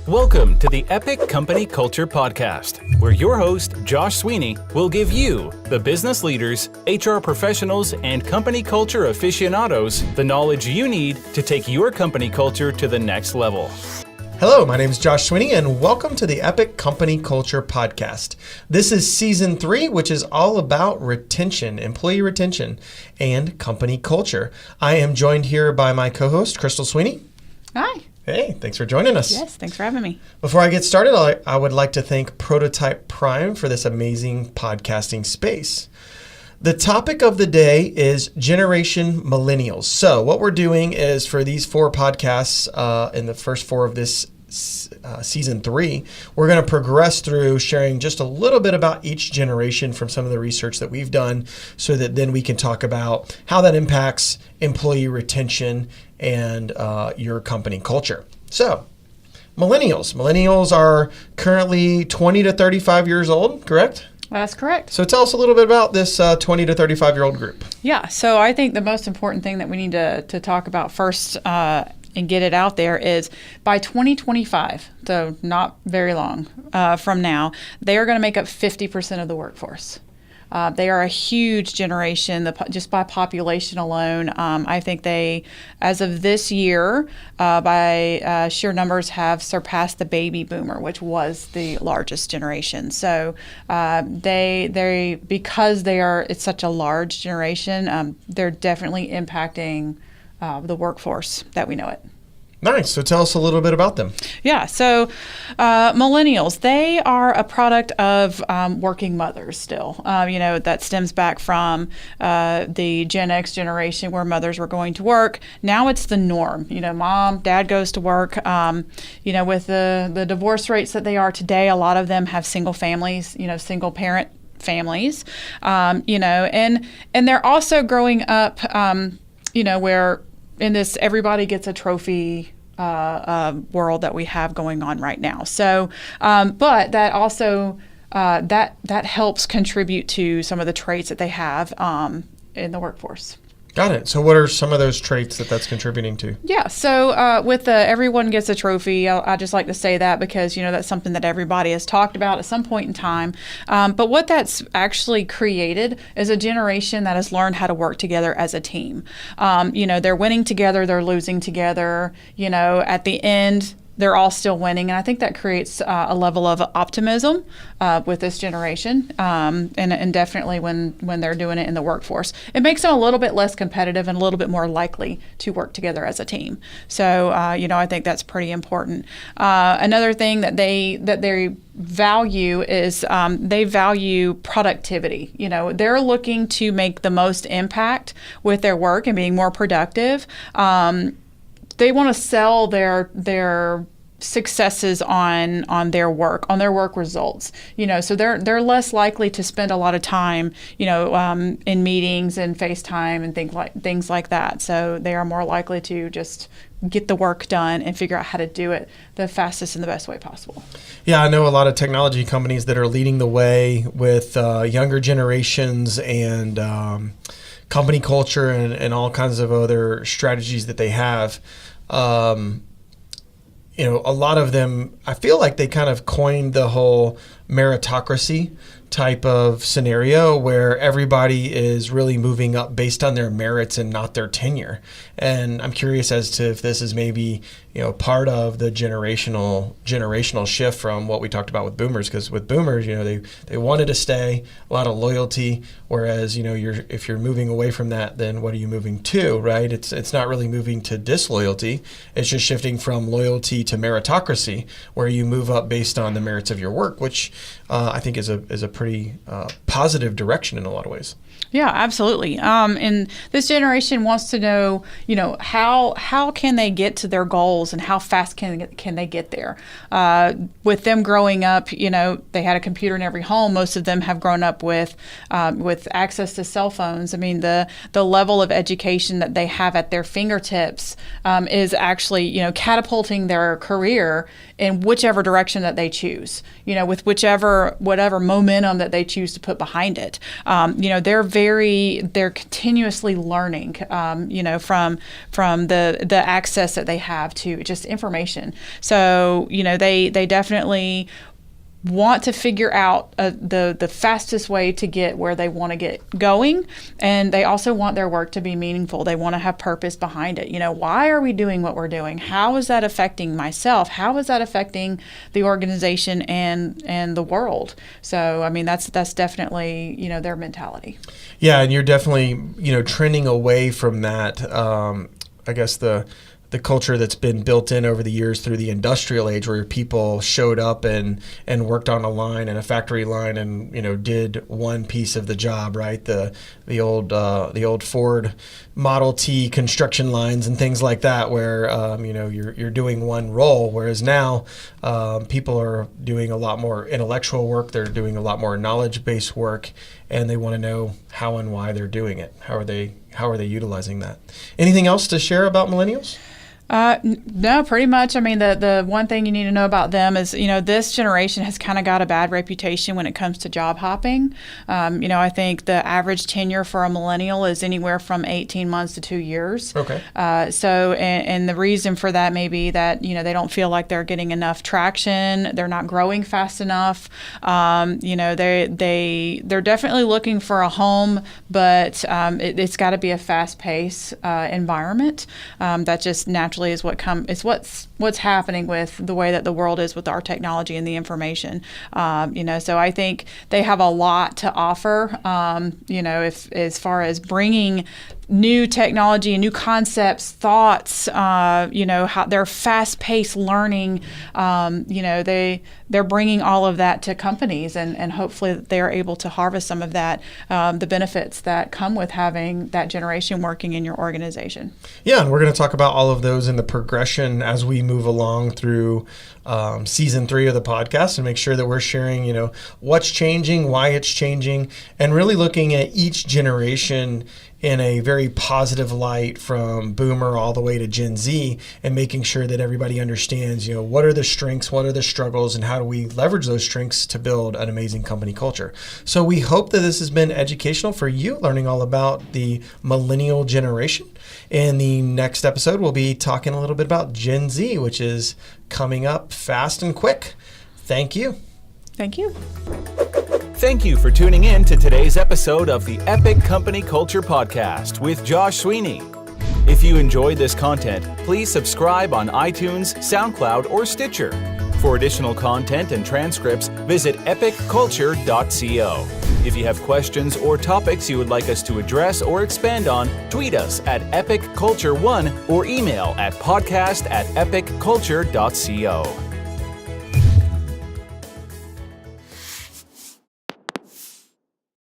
Welcome to the Epic Company Culture Podcast, where your host, Josh Sweeney, will give you, the business leaders, HR professionals, and company culture aficionados, the knowledge you need to take your company culture to the next level. Hello, my name is Josh Sweeney, and welcome to the Epic Company Culture Podcast. This is Season 3, which is all about retention, employee retention, and company culture. I am joined here by my co-host, Crystal Sweeney. Hi. Hey, thanks for joining us. Yes, thanks for having me. Before I get started, I would like to thank Prototype Prime for this amazing podcasting space. The topic of the day is Generation Millennials. So what we're doing is for these 4 podcasts in the first 4 of this Season 3, we're going to progress through sharing just a little bit about each generation from some of the research that we've done so that then we can talk about how that impacts employee retention and your company culture. So, Millennials are currently 20 to 35 years old, correct? That's correct. So tell us a little bit about this 20 to 35-year-old group. Yeah, so I think the most important thing that we need to talk about first and get it out there is by 2025, so not very long from now, they are going to make up 50% of the workforce. They are a huge generation, just by population alone. I think they, as of this year, by sheer numbers, have surpassed the baby boomer, which was the largest generation. So they because it's such a large generation, they're definitely impacting the workforce that we know it. Nice. So tell us a little bit about them. Yeah. So Millennials, they are a product of working mothers still. That stems back from the Gen X generation where mothers were going to work. Now it's the norm. Mom, dad goes to work. With the divorce rates that they are today, a lot of them have single families, single parent families, and they're also growing up, where in this everybody gets a trophy world that we have going on right now. So, but that also that helps contribute to some of the traits that they have in the workforce. Got it. So what are some of those traits that's contributing to? Yeah. So with the everyone gets a trophy, I just like to say that because, that's something that everybody has talked about at some point in time. But what that's actually created is a generation that has learned how to work together as a team. They're winning together, they're losing together. At the end, they're all still winning. And I think that creates a level of optimism with this generation, and definitely when they're doing it in the workforce. It makes them a little bit less competitive and a little bit more likely to work together as a team. So, I think that's pretty important. Another thing that they value is they value productivity. They're looking to make the most impact with their work and being more productive. They want to sell their successes on their work results. So they're less likely to spend a lot of time, in meetings and FaceTime and things like that. So they are more likely to just get the work done and figure out how to do it the fastest and the best way possible. Yeah, I know a lot of technology companies that are leading the way with younger generations and company culture and all kinds of other strategies that they have. A lot of them, I feel like they kind of coined the whole meritocracy type of scenario where everybody is really moving up based on their merits and not their tenure. And I'm curious as to if this is maybe, part of the generational shift from what we talked about with boomers, because with boomers, they wanted to stay, a lot of loyalty, whereas, if you're moving away from that, then what are you moving to, right? It's not really moving to disloyalty. It's just shifting from loyalty to meritocracy, where you move up based on the merits of your work, which I think is a pretty positive direction in a lot of ways. Yeah, absolutely. And this generation wants to know, how can they get to their goals and how fast can they get there? With them growing up, they had a computer in every home. Most of them have grown up with access to cell phones. I mean, the level of education that they have at their fingertips is actually, catapulting their career in whichever direction that they choose. With whatever momentum that they choose to put behind it. They're very they're continuously learning, from the access that they have to just information. So, they definitely want to figure out the fastest way to get where they want to get going, and they also want their work to be meaningful. They want to have purpose behind it. Why are we doing what we're doing? How is that affecting myself? How is that affecting the organization and the world? So, I mean, that's definitely their mentality. Yeah, and you're definitely trending away from that. I guess the culture that's been built in over the years through the industrial age, where people showed up and worked on a line and a factory line and did one piece of the job, right? The old Ford Model T construction lines and things like that, where you're doing one role, whereas now people are doing a lot more intellectual work. They're doing a lot more knowledge-based work, and they want to know how and why they're doing it. How are they utilizing that? Anything else to share about millennials? No, pretty much. I mean, the one thing you need to know about them is, this generation has kind of got a bad reputation when it comes to job hopping. I think the average tenure for a millennial is anywhere from 18 months to 2 years. Okay. And the reason for that may be that, they don't feel like they're getting enough traction. They're not growing fast enough. They're definitely looking for a home, but it's got to be a fast-paced environment. That just naturally is what's happening with the way that the world is with our technology and the information. So I think they have a lot to offer. If as far as bringing new technology and new concepts, thoughts, how they're fast-paced learning, they're bringing all of that to companies, and hopefully they're able to harvest some of that, the benefits that come with having that generation working in your organization. Yeah, and we're going to talk about all of those in the progression as we move along through season 3 of the podcast, and make sure that we're sharing, what's changing, why it's changing, and really looking at each generation in a very positive light, from Boomer all the way to Gen Z, and making sure that everybody understands, what are the strengths, what are the struggles, and how do we leverage those strengths to build an amazing company culture. So we hope that this has been educational for you, learning all about the millennial generation. In the next episode, we'll be talking a little bit about Gen Z, which is coming up fast and quick. Thank you. Thank you. Thank you for tuning in to today's episode of the Epic Company Culture Podcast with Josh Sweeney. If you enjoyed this content, please subscribe on iTunes, SoundCloud, or Stitcher. For additional content and transcripts, visit epicculture.co. If you have questions or topics you would like us to address or expand on, tweet us at epicculture1 or email at podcast@epicculture.co.